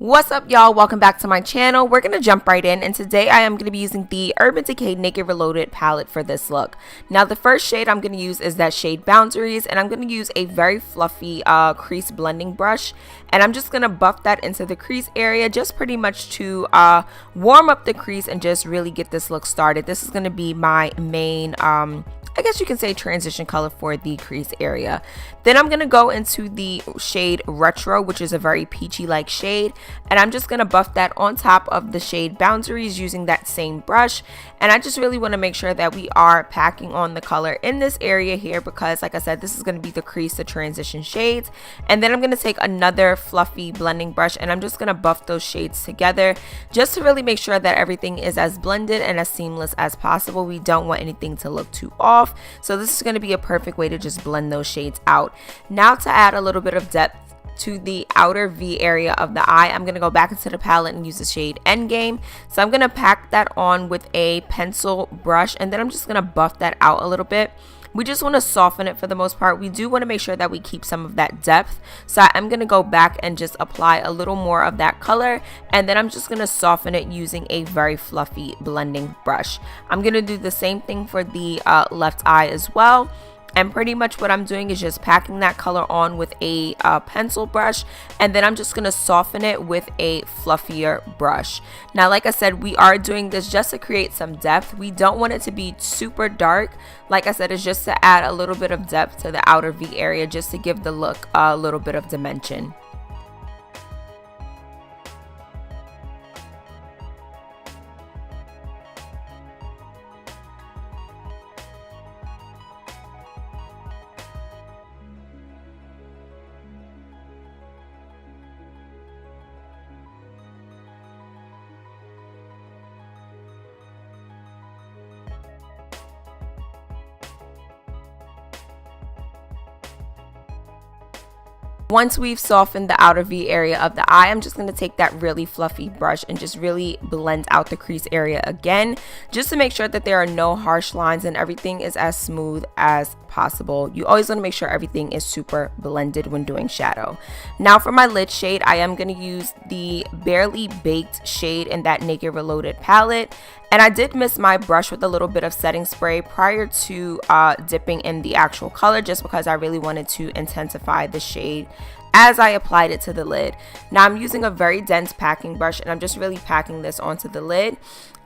What's up, y'all? Welcome back to my channel. We're gonna jump right in, and today I am gonna be using the Urban Decay Naked Reloaded palette for this look. Now, the first shade I'm gonna use is that shade Boundaries, and I'm gonna use a very fluffy crease blending brush, and I'm just gonna buff that into the crease area, just pretty much to warm up the crease and just really get this look started. This is gonna be my main I guess you can say transition color for the crease area. Then I'm going to go into the shade Retro, which is a very peachy like shade, and I'm just going to buff that on top of the shade Boundaries using that same brush. And I just really want to make sure that we are packing on the color in this area here, because like I said, this is going to be the crease, the transition shades. And then I'm going to take another fluffy blending brush and I'm just going to buff those shades together just to really make sure that everything is as blended and as seamless as possible. We don't want anything to look too off. So this is going to be a perfect way to just blend those shades out. Now, to add a little bit of depth to the outer V area of the eye, I'm going to go back into the palette and use the shade Endgame. So I'm going to pack that on with a pencil brush, and then I'm just going to buff that out a little bit. We just want to soften it for the most part. We do want to make sure that we keep some of that depth. So I'm going to go back and just apply a little more of that color, and then I'm just going to soften it using a very fluffy blending brush. I'm going to do the same thing for the left eye as well. And pretty much what I'm doing is just packing that color on with a pencil brush, and then I'm just going to soften it with a fluffier brush. Now, like I said, we are doing this just to create some depth. We don't want it to be super dark. Like I said, it's just to add a little bit of depth to the outer V area, just to give the look a little bit of dimension. Once we've softened the outer V area of the eye, I'm just going to take that really fluffy brush and just really blend out the crease area again, just to make sure that there are no harsh lines and everything is as smooth as possible. You always want to make sure everything is super blended when doing shadow. Now, for my lid shade, I am going to use the Barely Baked shade in that Naked Reloaded palette. And I did miss my brush with a little bit of setting spray prior to dipping in the actual color, just because I really wanted to intensify the shade as I applied it to the lid. Now, I'm using a very dense packing brush, and I'm just really packing this onto the lid.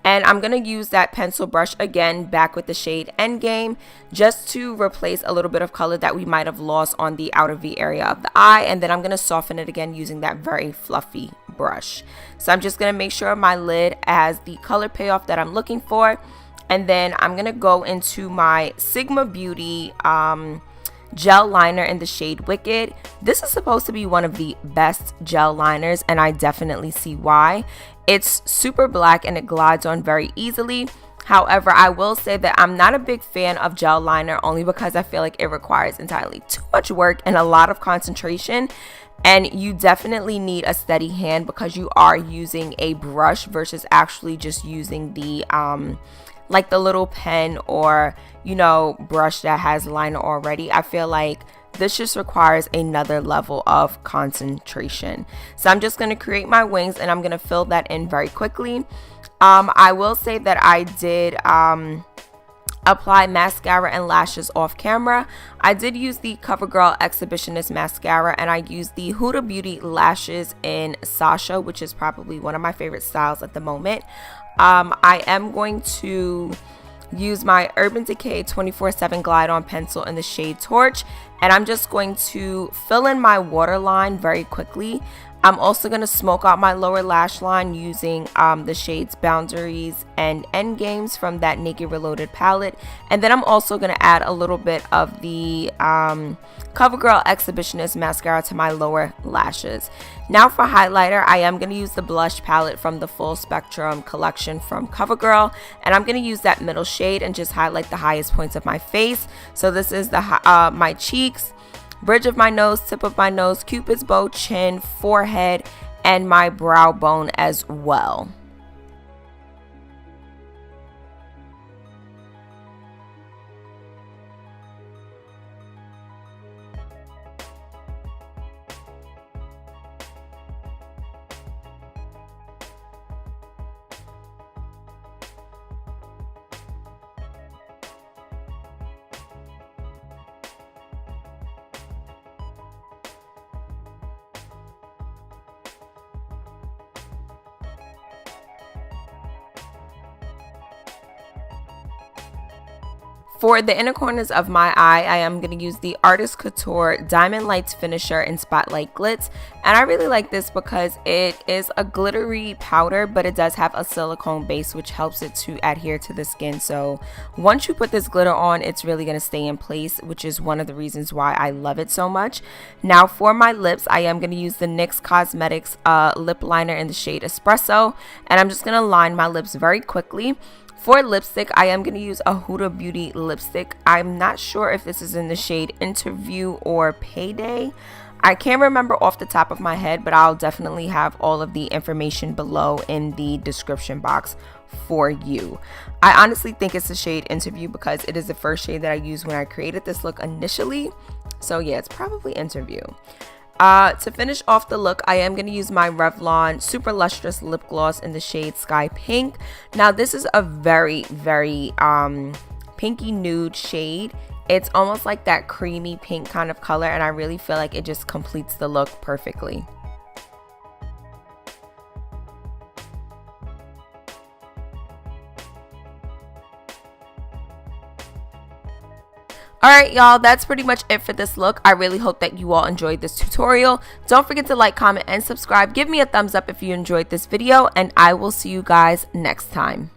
And I'm going to use that pencil brush again back with the shade Endgame, just to replace a little bit of color that we might have lost on the outer V area of the eye. And then I'm going to soften it again using that very fluffy brush. So I'm just going to make sure my lid has the color payoff that I'm looking for. And then I'm going to go into my Sigma Beauty gel liner in the shade Wicked. This is supposed to be one of the best gel liners, and I definitely see why. It's super black and it glides on very easily. However, I will say that I'm not a big fan of gel liner, only because I feel like it requires entirely too much work and a lot of concentration. And you definitely need a steady hand, because you are using a brush versus actually just using the like the little pen or, you know, brush that has liner already. I feel like this just requires another level of concentration. So I'm just going to create my wings, and I'm going to fill that in very quickly. I will say that I did apply mascara and lashes off camera. I did use the CoverGirl Exhibitionist mascara, and I used the Huda Beauty lashes in Sasha, which is probably one of my favorite styles at the moment. I am going to use my Urban Decay 24/7 Glide On pencil in the shade Torch, and I'm just going to fill in my waterline very quickly. I'm also going to smoke out my lower lash line using the shades Boundaries and Endgames from that Naked Reloaded palette. And then I'm also going to add a little bit of the CoverGirl Exhibitionist mascara to my lower lashes. Now, for highlighter, I am going to use the blush palette from the Full Spectrum collection from CoverGirl. And I'm going to use that middle shade and just highlight the highest points of my face. So this is the my cheeks, bridge of my nose, tip of my nose, Cupid's bow, chin, forehead, and my brow bone as well. For the inner corners of my eye, I am going to use the Artist Couture Diamond Lights Finisher in Spotlight Glitz. And I really like this because it is a glittery powder, but it does have a silicone base, which helps it to adhere to the skin. So once you put this glitter on, it's really going to stay in place, which is one of the reasons why I love it so much. Now for my lips, I am going to use the NYX Cosmetics lip liner in the shade Espresso. And I'm just going to line my lips very quickly. For lipstick, I am going to use a Huda Beauty lipstick. I'm not sure if this is in the shade Interview or Payday. I can't remember off the top of my head, but I'll definitely have all of the information below in the description box for you. I honestly think it's the shade Interview because it is the first shade that I used when I created this look initially. So yeah, it's probably Interview. To finish off the look, I am going to use my Revlon Super Lustrous Lip Gloss in the shade Sky Pink. Now, this is a very, very pinky nude shade. It's almost like that creamy pink kind of color, and I really feel like it just completes the look perfectly. Alright y'all, that's pretty much it for this look. I really hope that you all enjoyed this tutorial. Don't forget to like, comment, and subscribe. Give me a thumbs up if you enjoyed this video, and I will see you guys next time.